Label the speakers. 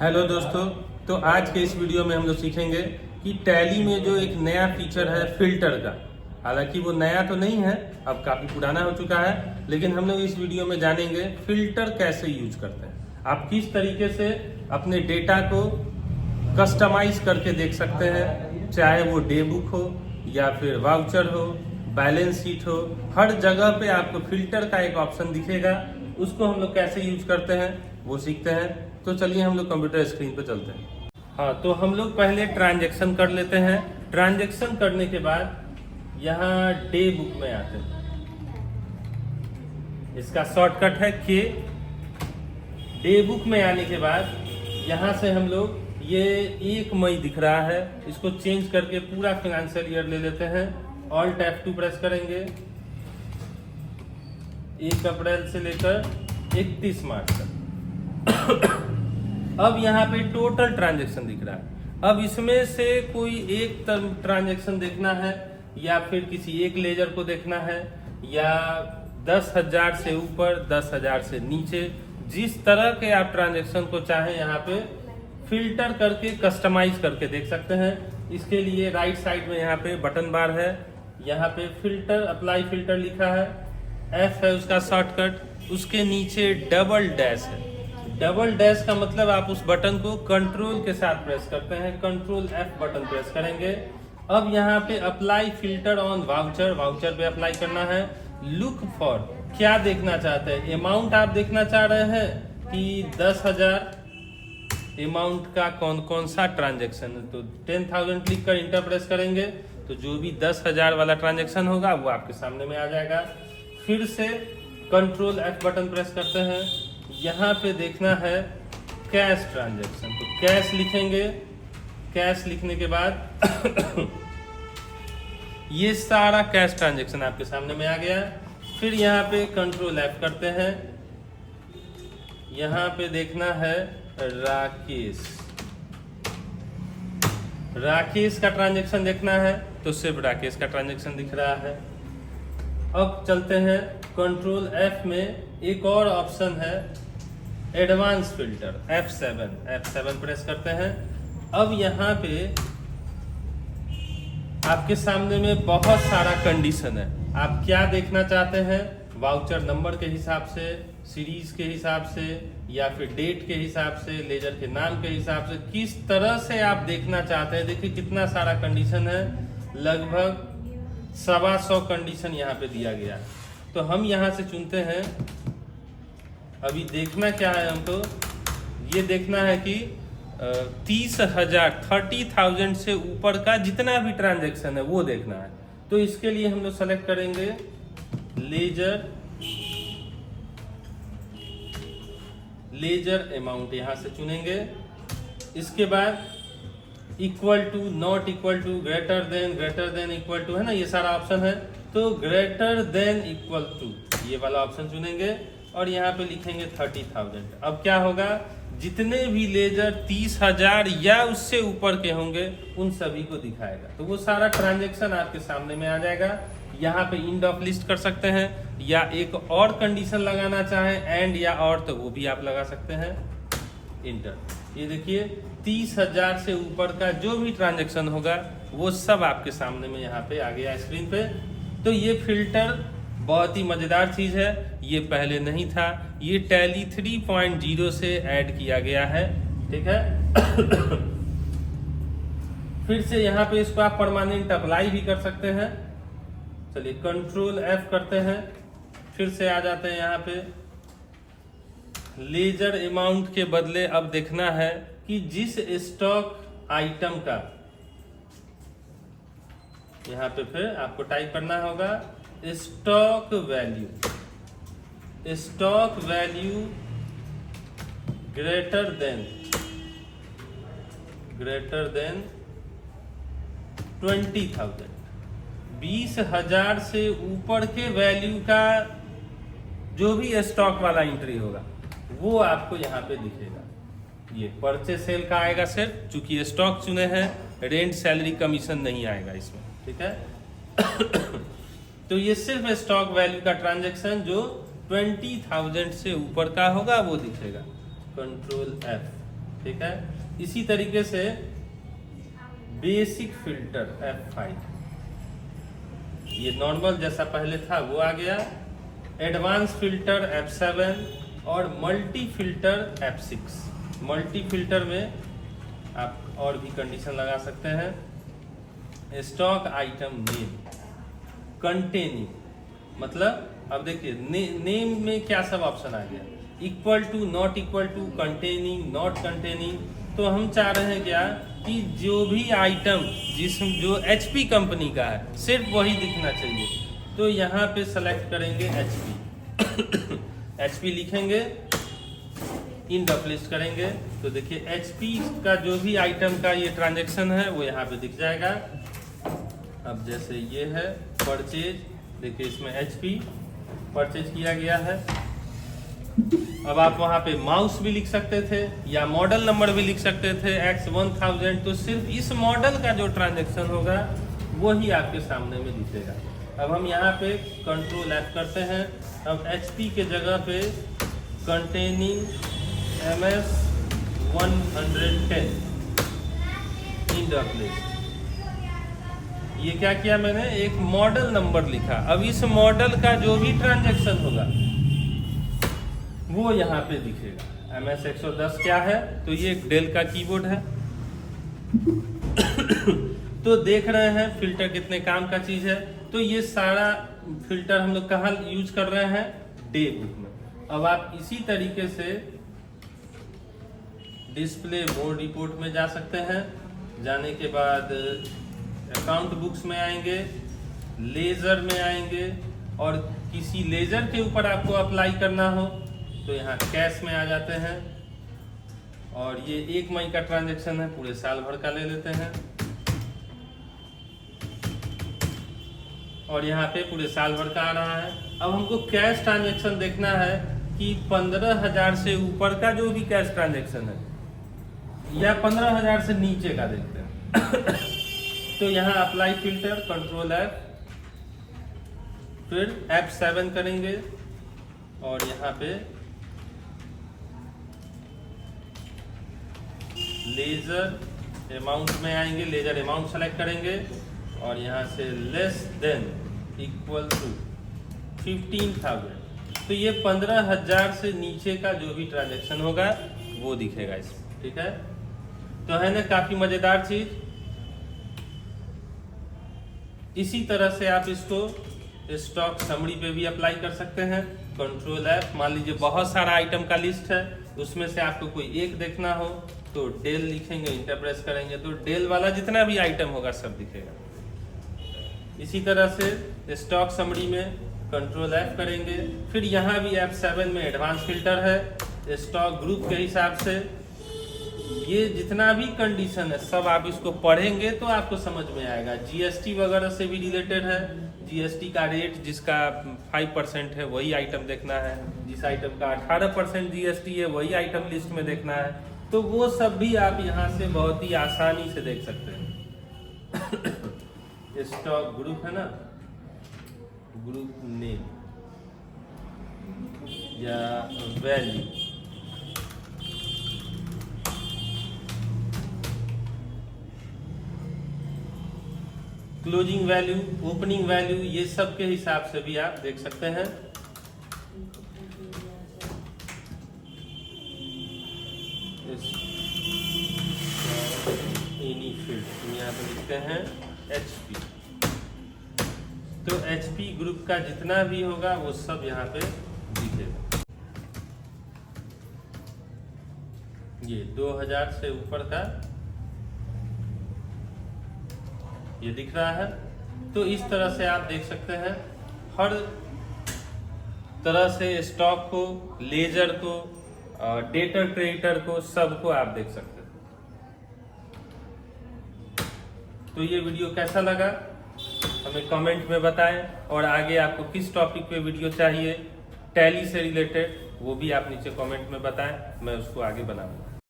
Speaker 1: Hello दोस्तों, तो आज के इस वीडियो में हम लोग सीखेंगे कि टैली में जो एक नया फीचर है फिल्टर का। हालांकि वो नया तो नहीं है, अब काफ़ी पुराना हो चुका है, लेकिन हम लोग इस वीडियो में जानेंगे फिल्टर कैसे यूज करते हैं। आप किस तरीके से अपने डेटा को कस्टमाइज करके देख सकते हैं, चाहे वो डे बुक हो या फिर वाउचर हो, बैलेंस शीट हो, हर जगह पे आपको फिल्टर का एक ऑप्शन दिखेगा। उसको हम लोग कैसे यूज करते हैं वो सीखते हैं। तो चलिए हम लोग कंप्यूटर स्क्रीन पे चलते हैं। हाँ, तो हम लोग पहले ट्रांजैक्शन कर लेते हैं। ट्रांजैक्शन करने के बाद यहाँ डे बुक में आते हैं। इसका शॉर्टकट है के। डे बुक में आने के बाद यहाँ से हम लोग ये 1 मई दिख रहा है, इसको चेंज करके पूरा फाइनेंशियल ईयर ले लेते हैं। ऑल्ट F2 प्रेस करेंगे। 1 अप्रैल से लेकर 31 मार्च तक। अब यहाँ पे टोटल ट्रांजैक्शन दिख रहा है। अब इसमें से कोई एक ट्रांजैक्शन देखना है या फिर किसी एक लेजर को देखना है, या 10,000 से ऊपर 10,000 से नीचे, जिस तरह के आप ट्रांजैक्शन को चाहें यहाँ पे फिल्टर करके कस्टमाइज करके देख सकते हैं। इसके लिए राइट साइड में यहाँ पे बटन बार है, यहाँ पे फिल्टर अप्लाई फिल्टर लिखा है, F है उसका शॉर्टकट, उसके नीचे डबल डैश है। डबल डैश का मतलब आप उस बटन को कंट्रोल के साथ प्रेस करते हैं, कंट्रोल F बटन प्रेस करेंगे। अब यहाँ पे apply filter on voucher, voucher पे अप्लाई करना है। लुक फॉर, क्या देखना चाहते हैं, अमाउंट आप देखना चाह रहे हैं कि 10,000 अमाउंट का कौन कौन सा ट्रांजेक्शन है, तो 10,000 क्लिक कर इंटर प्रेस करेंगे तो जो भी 10,000 वाला ट्रांजेक्शन होगा वो आपके सामने में आ जाएगा। फिर से कंट्रोल F बटन प्रेस करते हैं। यहाँ पे देखना है कैश ट्रांजैक्शन, तो कैश लिखेंगे। कैश लिखने के बाद ये सारा कैश ट्रांजैक्शन आपके सामने में आ गया। फिर यहाँ पे कंट्रोल F करते हैं। यहाँ पे देखना है राकेश, राकेश का ट्रांजैक्शन देखना है, तो सिर्फ राकेश का ट्रांजैक्शन दिख रहा है। अब चलते हैं कंट्रोल F में एक और ऑप्शन है एडवांस फिल्टर, F7 प्रेस करते हैं। अब यहाँ पे आपके सामने में बहुत सारा कंडीशन है। आप क्या देखना चाहते हैं, वाउचर नंबर के हिसाब से, सीरीज के हिसाब से, या फिर डेट के हिसाब से, लेजर के नाम के हिसाब से, किस तरह से आप देखना चाहते हैं। देखिए कितना सारा कंडीशन है, लगभग 125 कंडीशन यहाँ पे दिया गया है। तो हम यहाँ से चुनते हैं। अभी देखना क्या है हमको, ये देखना है कि 30,000 से ऊपर का जितना भी ट्रांजैक्शन है वो देखना है। तो इसके लिए हम लोग सेलेक्ट करेंगे लेजर अमाउंट, यहाँ से चुनेंगे। इसके बाद equal to, not equal to, greater than equal to, है ना, ये सारा ऑप्शन है। तो ग्रेटर देन इक्वल टू ये वाला ऑप्शन चुनेंगे और यहाँ पे लिखेंगे 30,000। अब क्या होगा, जितने भी लेजर 30,000 या उससे ऊपर के होंगे उन सभी को दिखाएगा। तो वो सारा ट्रांजैक्शन आपके सामने में आ जाएगा। यहाँ पे इंड ऑफ लिस्ट कर सकते हैं, या एक और कंडीशन लगाना चाहें एंड या और, तो वो भी आप लगा सकते हैं। इंटर। ये देखिए 30,000 से ऊपर का जो भी ट्रांजैक्शन होगा वो सब आपके सामने में यहाँ पे आ गया स्क्रीन पे। तो ये फिल्टर बहुत ही मजेदार चीज है, ये पहले नहीं था, ये टैली 3.0 से ऐड किया गया है, ठीक है। फिर से यहाँ पे इसको आप परमानेंट अप्लाई भी कर सकते हैं। चलिए कंट्रोल F करते हैं, फिर से आ जाते हैं यहाँ पे। लेजर अमाउंट के बदले अब देखना है कि जिस स्टॉक आइटम का, यहाँ पे फिर आपको टाइप करना होगा स्टॉक वैल्यू ग्रेटर देन 20,000, 20,000 से ऊपर के वैल्यू का जो भी स्टॉक वाला एंट्री होगा वो आपको यहाँ पे दिखेगा। ये परचेज सेल का आएगा सिर्फ, चूंकि स्टॉक चुने हैं, रेंट सैलरी कमीशन नहीं आएगा इसमें, ठीक है। तो ये सिर्फ स्टॉक वैल्यू का ट्रांजैक्शन जो 20,000 से ऊपर का होगा वो दिखेगा। कंट्रोल F, ठीक है। इसी तरीके से बेसिक फिल्टर F5, ये नॉर्मल जैसा पहले था वो आ गया। एडवांस फिल्टर F7 और multi filter F6। Multi filter में आप और भी कंडीशन लगा सकते हैं। स्टॉक आइटम नेम कंटेनिंग, मतलब अब देखिए नेम में क्या सब ऑप्शन आ गया, equal to, not equal to, containing, not containing. तो हम चाह रहे हैं क्या कि जो भी आइटम जो HP कंपनी का है सिर्फ वही दिखना चाहिए। तो यहाँ पे सेलेक्ट करेंगे HP HP लिखेंगे, इन लिस्ट करेंगे तो देखिए HP का जो भी आइटम का ये ट्रांजैक्शन है वो यहाँ पे दिख जाएगा। अब जैसे ये है परचेज, देखिए इसमें HP परचेज किया गया है। अब आप वहां पे माउस भी लिख सकते थे या मॉडल नंबर भी लिख सकते थे X1000। तो सिर्फ इस मॉडल का जो ट्रांजैक्शन होगा वो ही आपके सामने में दिखेगा। अब हम यहाँ पे कंट्रोल F करते हैं। अब HP के जगह पे containing MS 110 in the place. ये क्या किया मैंने, एक मॉडल नंबर लिखा। अब इस मॉडल का जो भी ट्रांजैक्शन होगा वो यहाँ पे दिखेगा। MS 110 क्या है, तो ये एक डेल का कीबोर्ड है। तो देख रहे हैं फिल्टर कितने काम का चीज है। तो ये सारा फिल्टर हम लोग कहाँ यूज कर रहे हैं, डे बुक में। अब आप इसी तरीके से डिस्प्ले मोड रिपोर्ट में जा सकते हैं। जाने के बाद अकाउंट बुक्स में आएंगे, लेजर में आएंगे, और किसी लेजर के ऊपर आपको अप्लाई करना हो तो यहाँ कैश में आ जाते हैं। और ये 1 मई का ट्रांजैक्शन है, पूरे साल भर का ले लेते हैं। और यहाँ पे पूरे साल भर का आ रहा है। अब हमको कैश ट्रांजैक्शन देखना है कि 15,000 से ऊपर का जो भी कैश ट्रांजैक्शन है या 15,000 से नीचे का देखते हैं। तो यहाँ अप्लाई फिल्टर, कंट्रोल F, फिर F7 करेंगे और यहाँ पे लेजर अमाउंट में आएंगे, लेजर अमाउंट सेलेक्ट करेंगे और यहाँ से लेस देन इक्वल टू 15,000। तो ये 15,000 से नीचे का जो भी ट्रांजैक्शन होगा वो दिखेगा इसमें, ठीक है। तो है ना काफी मजेदार चीज। इसी तरह से आप इसको स्टॉक समरी पे भी अप्लाई कर सकते हैं। कंट्रोल F, मान लीजिए बहुत सारा आइटम का लिस्ट है, उसमें से आपको कोई एक देखना हो तो डेल लिखेंगे, इंटर प्रेस करेंगे तो डेल वाला जितना भी आइटम होगा सब दिखेगा। इसी तरह से स्टॉक समरी में कंट्रोल F करेंगे, फिर यहाँ भी F7 में एडवांस फिल्टर है। स्टॉक ग्रुप के हिसाब से ये जितना भी कंडीशन है सब आप इसको पढ़ेंगे तो आपको समझ में आएगा। GST वगैरह से भी रिलेटेड है। GST का रेट जिसका 5% है वही आइटम देखना है, जिस आइटम का 18% GST है वही आइटम लिस्ट में देखना है। तो वो सब भी आप यहाँ से बहुत ही आसानी से देख सकते हैं। स्टॉक ग्रुप है ना, ग्रुप नेम या value, closing value, opening value, ये सब के हिसाब से भी आप देख सकते हैं। एनी फील्ड यहाँ पे लिखते हैं HP। तो HP ग्रुप का जितना भी होगा वो सब यहाँ पे दिखेगा। ये 2000 से ऊपर का ये दिख रहा है। तो इस तरह से आप देख सकते हैं हर तरह से स्टॉक को, लेजर को, डेटर क्रेडिटर को, सबको आप देख सकते हैं। तो ये वीडियो कैसा लगा हमें कमेंट में बताएं, और आगे आपको किस टॉपिक पे वीडियो चाहिए टैली से रिलेटेड वो भी आप नीचे कमेंट में बताएं, मैं उसको आगे बनाऊंगा।